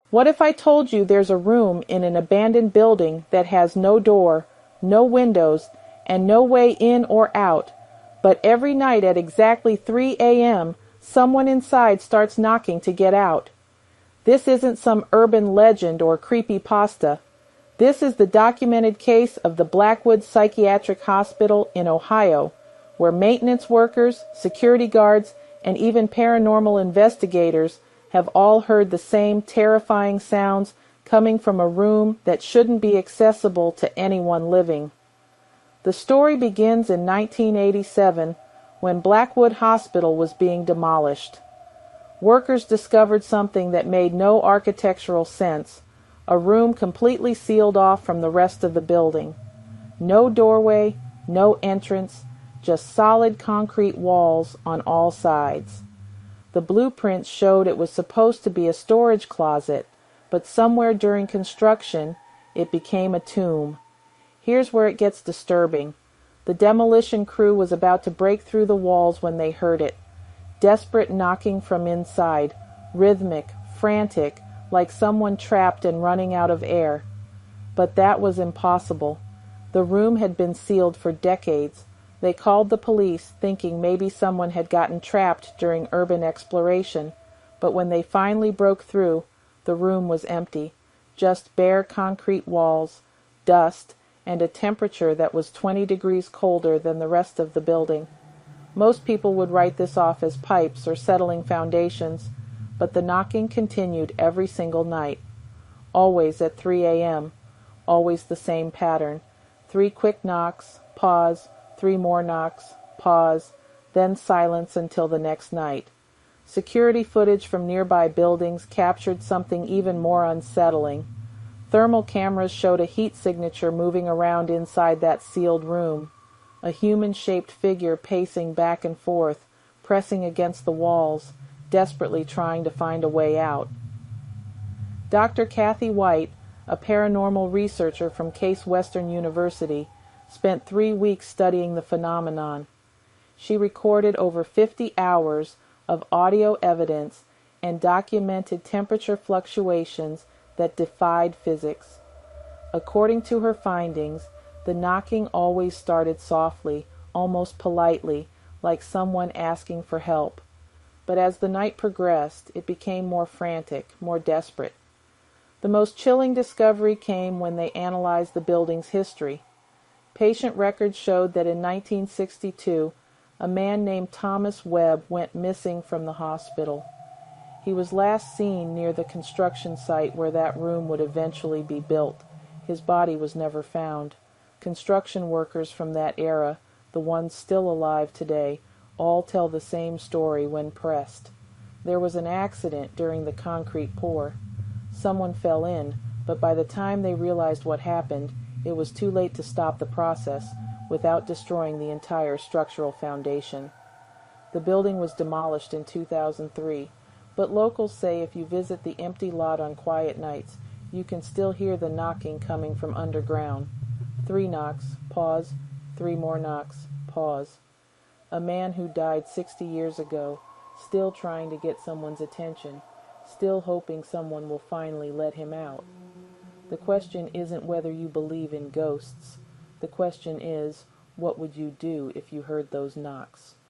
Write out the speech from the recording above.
What if I told you there's a room in an abandoned building that has no door, no windows, and no way in or out, but every night at exactly 3 a.m., someone inside starts knocking to get out? This isn't some urban legend or creepypasta. This is the documented case of the Blackwood Psychiatric Hospital in Ohio, where maintenance workers, security guards, and even paranormal investigators have all heard the same terrifying sounds coming from a room that shouldn't be accessible to anyone living. The story begins in 1987 when Blackwood Hospital was being demolished. Workers discovered something that made no architectural sense, a room completely sealed off from the rest of the building. No doorway, no entrance, just solid concrete walls on all sides. The blueprints showed it was supposed to be a storage closet, but somewhere during construction, it became a tomb. Here's where it gets disturbing. The demolition crew was about to break through the walls when they heard it. Desperate knocking from inside, rhythmic, frantic, like someone trapped and running out of air. But that was impossible. The room had been sealed for decades. They called the police, thinking maybe someone had gotten trapped during urban exploration, but when they finally broke through, the room was empty. Just bare concrete walls, dust, and a temperature that was 20 degrees colder than the rest of the building. Most people would write this off as pipes or settling foundations, but the knocking continued every single night. Always at 3 a.m., always the same pattern. 3 quick knocks, pause, 3 more knocks, pause, then silence until the next night. Security footage from nearby buildings captured something even more unsettling. Thermal cameras showed a heat signature moving around inside that sealed room. A human-shaped figure pacing back and forth, pressing against the walls, desperately trying to find a way out. Dr. Kathy White, a paranormal researcher from Case Western University, spent 3 weeks studying the phenomenon. She recorded over 50 hours of audio evidence and documented temperature fluctuations that defied physics. According to her findings, the knocking always started softly, almost politely, like someone asking for help. But as the night progressed, it became more frantic, more desperate. The most chilling discovery came when they analyzed the building's history. Patient records showed that in 1962, a man named Thomas Webb went missing from the hospital. He was last seen near the construction site where that room would eventually be built. His body was never found. Construction workers from that era, the ones still alive today, all tell the same story when pressed. There was an accident during the concrete pour. Someone fell in, but by the time they realized what happened, it was too late to stop the process without destroying the entire structural foundation. The building was demolished in 2003, but locals say if you visit the empty lot on quiet nights, you can still hear the knocking coming from underground. 3 knocks, pause, 3 more knocks, pause. A man who died 60 years ago, still trying to get someone's attention, still hoping someone will finally let him out. The question isn't whether you believe in ghosts. The question is, what would you do if you heard those knocks?